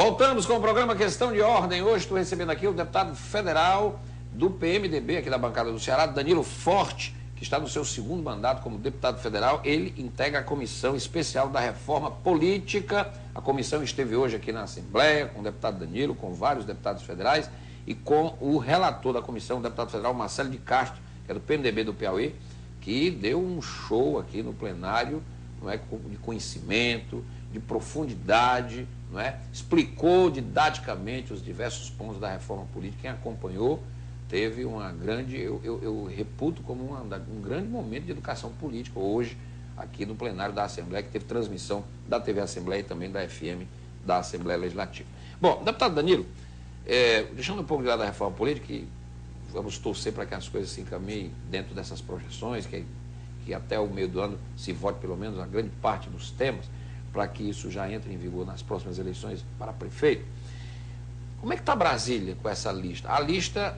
Voltamos com o programa Questão de Ordem. Hoje estou recebendo aqui o deputado federal do PMDB, aqui da bancada do Ceará, Danilo Forte, que está no seu segundo mandato como deputado federal. Ele integra a Comissão Especial da Reforma Política. A comissão esteve hoje aqui na Assembleia com o deputado Danilo, com vários deputados federais e com o relator da comissão, o deputado federal Marcelo de Castro, que é do PMDB do Piauí, que deu um show aqui no plenário, não é, de conhecimento, de profundidade, não é? Explicou didaticamente os diversos pontos da reforma política. Quem acompanhou teve uma grande, eu reputo como um grande momento de educação política hoje aqui no plenário da Assembleia, que teve transmissão da TV Assembleia e também da FM da Assembleia Legislativa. Bom, deputado Danilo, deixando um pouco de lado da reforma política, que vamos torcer para que as coisas se encaminhem dentro dessas projeções, que até o meio do ano se vote pelo menos a grande parte dos temas, para que isso já entre em vigor nas próximas eleições para prefeito. Como é que está Brasília com essa lista? A lista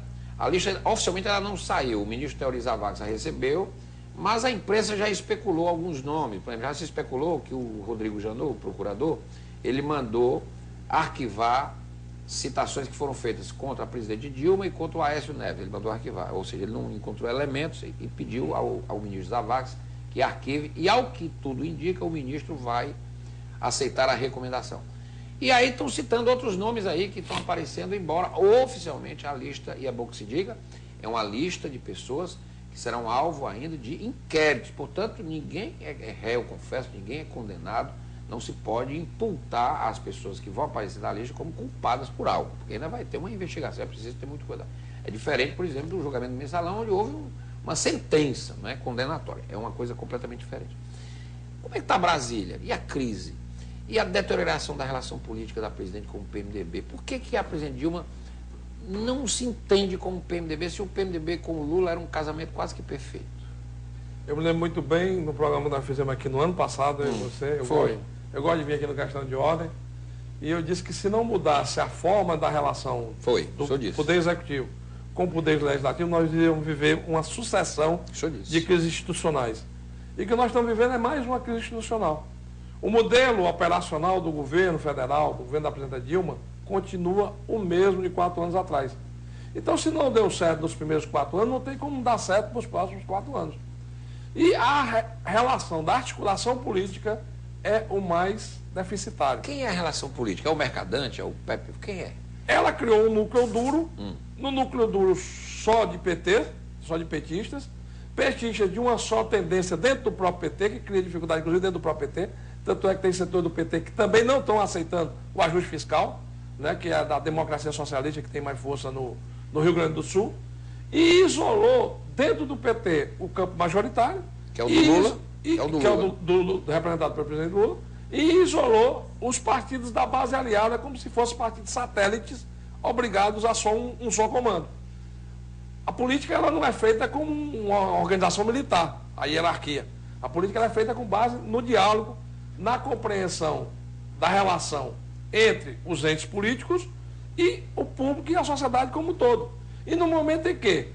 oficialmente ela não saiu, o ministro Teori Zavascki a recebeu, mas a imprensa já especulou alguns nomes. Por exemplo, já se especulou que o Rodrigo Janot, o procurador, ele mandou arquivar citações que foram feitas contra a presidente Dilma e contra o Aécio Neves. Ele mandou arquivar, ou seja, ele não encontrou elementos e pediu ao ministro Zavascki que arquive, e ao que tudo indica, o ministro vai aceitar a recomendação. E aí estão citando outros nomes aí que estão aparecendo, embora oficialmente a lista, e é bom que se diga, é uma lista de pessoas que serão alvo ainda de inquéritos. Portanto, ninguém é réu, confesso, ninguém é condenado, não se pode imputar as pessoas que vão aparecer na lista como culpadas por algo, porque ainda vai ter uma investigação, é preciso ter muito cuidado. É diferente, por exemplo, do julgamento do mensalão, onde houve uma sentença, não é, condenatória. É uma coisa completamente diferente. Como é que está Brasília? E a crise? E a deterioração da relação política da presidente com o PMDB? Por que a presidente Dilma não se entende como PMDB, se o PMDB com o Lula era um casamento quase que perfeito? Eu me lembro muito bem, no programa que nós fizemos aqui no ano passado, eu e você, eu gosto de vir aqui no Questão de Ordem, e eu disse que se não mudasse a forma da relação do Poder Executivo com o Poder Legislativo, nós iríamos viver uma sucessão de crises institucionais. E o que nós estamos vivendo é mais uma crise institucional. O modelo operacional do governo federal, do governo da presidenta Dilma, continua o mesmo de 4 anos atrás. Então, se não deu certo nos primeiros 4 anos, não tem como dar certo nos próximos 4 anos. E a relação da articulação política é o mais deficitário. Quem é a relação política? É o Mercadante? É o Pepe? Quem é? Ela criou um núcleo duro, no núcleo duro só de PT, só de petistas de uma só tendência dentro do próprio PT, que cria dificuldade, inclusive, dentro do próprio PT. Tanto é que tem setor do PT que também não estão aceitando o ajuste fiscal, né, que é da democracia socialista, que tem mais força no Rio Grande do Sul, e isolou dentro do PT o campo majoritário, que é o do Lula, que é o representado pelo presidente Lula, e isolou os partidos da base aliada como se fossem partidos satélites obrigados a só um só comando. A política ela não é feita como uma organização militar, a hierarquia. A política ela é feita com base no diálogo, na compreensão da relação entre os entes políticos e o público e a sociedade como um todo. E no momento em que,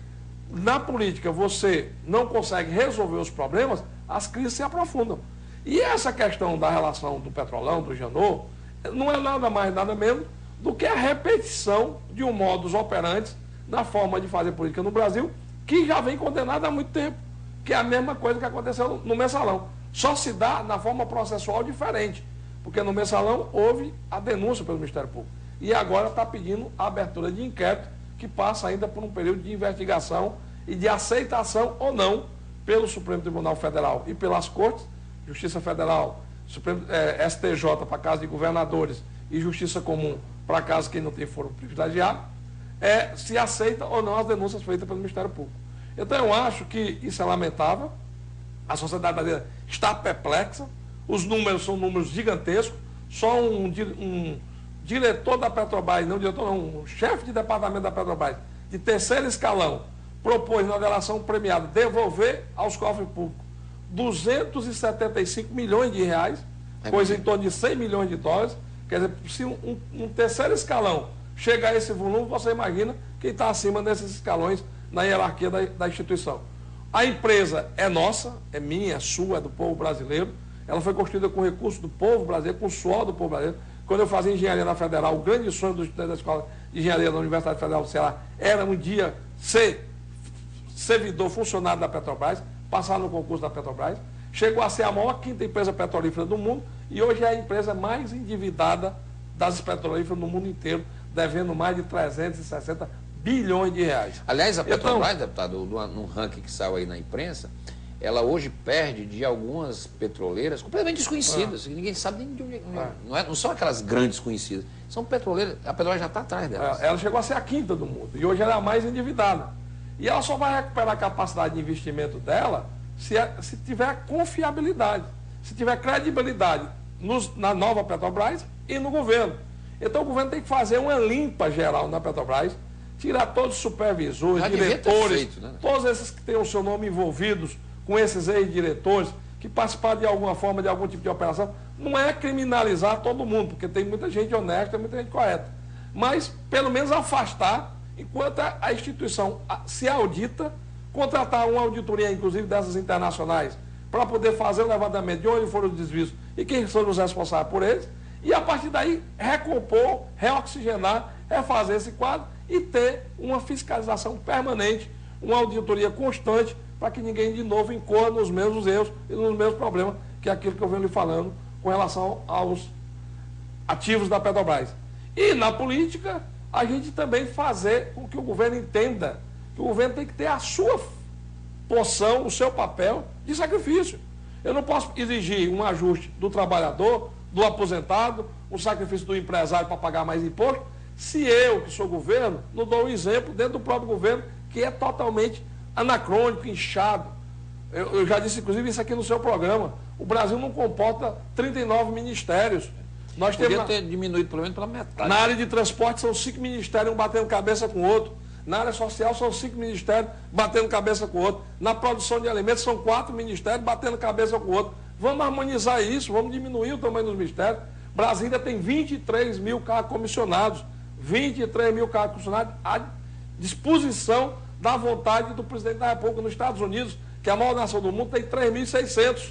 na política, você não consegue resolver os problemas, as crises se aprofundam. E essa questão da relação do Petrolão, do Janot, não é nada mais, nada menos do que a repetição de um modus operandi na forma de fazer política no Brasil, que já vem condenado há muito tempo, que é a mesma coisa que aconteceu no mensalão. Só se dá na forma processual diferente, porque no mensalão houve a denúncia pelo Ministério Público. E agora está pedindo a abertura de inquérito, que passa ainda por um período de investigação e de aceitação ou não pelo Supremo Tribunal Federal e pelas Cortes, Justiça Federal, STJ para casos de governadores e Justiça Comum para casos que não tem foro privilegiado, se aceita ou não as denúncias feitas pelo Ministério Público. Então eu acho que isso é lamentável. A sociedade brasileira está perplexa, os números são números gigantescos, só um diretor da Petrobras, um chefe de departamento da Petrobras, de terceiro escalão, propôs na delação premiada devolver aos cofres públicos 275 milhões de reais, coisa em torno de 100 milhões de dólares. Quer dizer, se um terceiro escalão chega a esse volume, você imagina quem está acima desses escalões na hierarquia da instituição. A empresa é nossa, é minha, é sua, é do povo brasileiro. Ela foi construída com recursos do povo brasileiro, com o suor do povo brasileiro, quando eu fazia engenharia na Federal, o grande sonho dos estudantes da Escola de Engenharia da Universidade Federal do Ceará era um dia ser servidor, funcionário da Petrobras, passar no concurso da Petrobras. Chegou a ser a maior quinta empresa petrolífera do mundo e hoje é a empresa mais endividada das petrolíferas no mundo inteiro, devendo mais de 360 bilhões de reais. Aliás, a Petrobras, deputado, num ranking que saiu aí na imprensa, ela hoje perde de algumas petroleiras completamente desconhecidas. Ninguém sabe nem de onde. Não são aquelas grandes conhecidas. São petroleiras. A Petrobras já está atrás delas. Ela chegou a ser a quinta do mundo. E hoje ela é a mais endividada. E ela só vai recuperar a capacidade de investimento dela se tiver confiabilidade, se tiver credibilidade na nova Petrobras e no governo. Então o governo tem que fazer uma limpa geral na Petrobras, tirar todos os supervisores, diretores, feito, né? Todos esses que têm o seu nome envolvidos com esses ex-diretores, que participaram de alguma forma de algum tipo de operação. Não é criminalizar todo mundo, porque tem muita gente honesta, muita gente correta. Mas, pelo menos, afastar, enquanto a instituição se audita, contratar uma auditoria, inclusive dessas internacionais, para poder fazer o levantamento de onde foram os desvios e quem são os responsáveis por eles, e a partir daí recompor, reoxigenar, refazer esse quadro e ter uma fiscalização permanente, uma auditoria constante, para que ninguém de novo incorra nos mesmos erros e nos mesmos problemas, que é aquilo que eu venho lhe falando com relação aos ativos da Petrobras. E na política, a gente também fazer com que o governo entenda que o governo tem que ter a sua porção, o seu papel de sacrifício. Eu não posso exigir um ajuste do trabalhador, do aposentado, um sacrifício do empresário para pagar mais imposto, se eu, que sou governo, não dou um exemplo dentro do próprio governo, que é totalmente anacrônico, inchado. Eu já disse, inclusive, isso aqui no seu programa. O Brasil não comporta 39 ministérios. Nós Podia ter diminuído pelo menos pela metade. Na área de transporte são 5 ministérios, um batendo cabeça com o outro. Na área social são 5 ministérios, batendo cabeça com o outro. Na produção de alimentos são 4 ministérios, batendo cabeça com o outro. Vamos harmonizar isso, vamos diminuir o tamanho dos ministérios. Brasília tem 23 mil cargos comissionados. 23 mil cargos comissionados à disposição da vontade do presidente da República. Nos Estados Unidos, que é a maior nação do mundo, tem 3.600.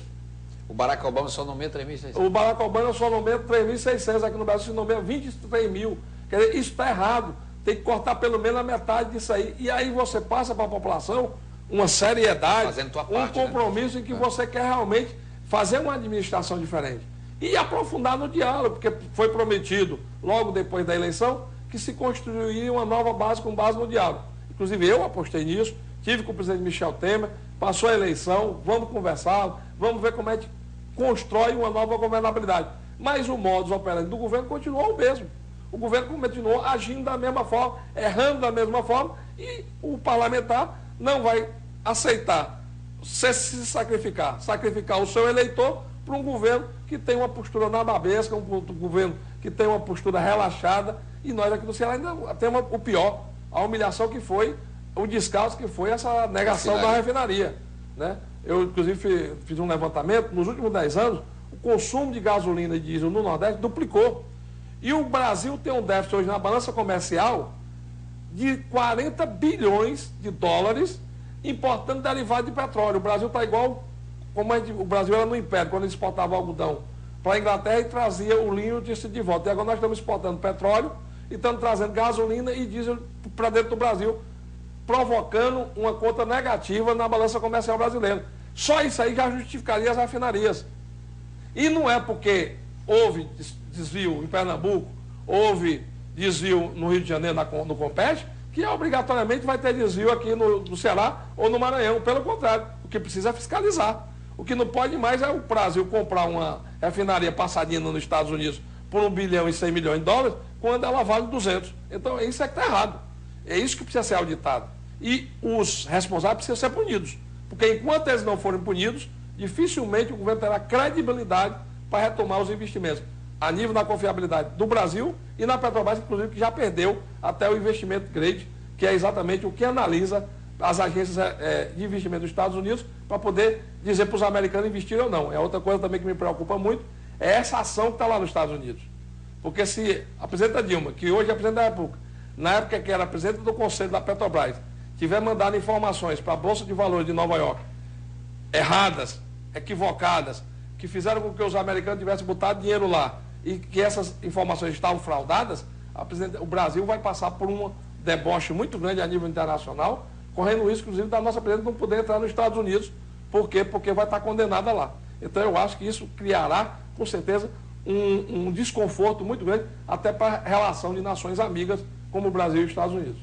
O Barack Obama só nomeia 3.600. O Barack Obama só nomeia 3.600. Aqui no Brasil se nomeia 23 mil. Quer dizer, isso está errado. Tem que cortar pelo menos a metade disso aí. E aí você passa para a população uma seriedade, um compromisso, né? Em que você quer realmente fazer uma administração diferente. E aprofundar no diálogo, porque foi prometido, logo depois da eleição, que se construiria uma nova base com base no diálogo. Inclusive eu apostei nisso, tive com o presidente Michel Temer, passou a eleição, vamos conversar, vamos ver como é que constrói uma nova governabilidade. Mas o modus operandi do governo continuou o mesmo. O governo continuou agindo da mesma forma, errando da mesma forma, e o parlamentar não vai aceitar se sacrificar o seu eleitor para um governo que tem uma postura nababesca, um governo que tem uma postura relaxada, e nós aqui no Ceará ainda temos o pior, a humilhação que foi, o descaso que foi essa negação da refinaria. Né? Eu, inclusive, fiz um levantamento, nos últimos 10 anos, o consumo de gasolina e diesel no Nordeste duplicou. E o Brasil tem um déficit hoje na balança comercial de 40 bilhões de dólares importando derivado de petróleo. O Brasil está igual, como o Brasil era no Império, quando exportava algodão para a Inglaterra e trazia o linho de volta. E agora nós estamos exportando petróleo e estamos trazendo gasolina e diesel para dentro do Brasil, provocando uma conta negativa na balança comercial brasileira. Só isso aí já justificaria as refinarias. E não é porque houve desvio em Pernambuco, houve desvio no Rio de Janeiro, no Compete, que obrigatoriamente vai ter desvio aqui no Ceará ou no Maranhão. Pelo contrário, o que precisa é fiscalizar. O que não pode mais é o Brasil comprar uma refinaria passadina nos Estados Unidos por 1 bilhão e 100 milhões de dólares, quando ela vale 200. Então, isso é que está errado. É isso que precisa ser auditado. E os responsáveis precisam ser punidos. Porque enquanto eles não forem punidos, dificilmente o governo terá credibilidade para retomar os investimentos a nível da confiabilidade do Brasil e na Petrobras, inclusive, que já perdeu até o investimento grade, que é exatamente o que analisa as agências de investimento dos Estados Unidos para poder dizer para os americanos investirem ou não. É outra coisa também que me preocupa muito, é essa ação que está lá nos Estados Unidos. Porque se a presidenta Dilma, que hoje é a presidente da República, na época que era presidente do Conselho da Petrobras, tiver mandado informações para a Bolsa de Valores de Nova York, erradas, equivocadas, que fizeram com que os americanos tivessem botado dinheiro lá e que essas informações estavam fraudadas, o Brasil vai passar por um deboche muito grande a nível internacional, correndo o risco, inclusive, da nossa presidente não poder entrar nos Estados Unidos. Por quê? Porque vai estar condenada lá. Então, eu acho que isso criará, com certeza, um desconforto muito grande, até para a relação de nações amigas como o Brasil e os Estados Unidos.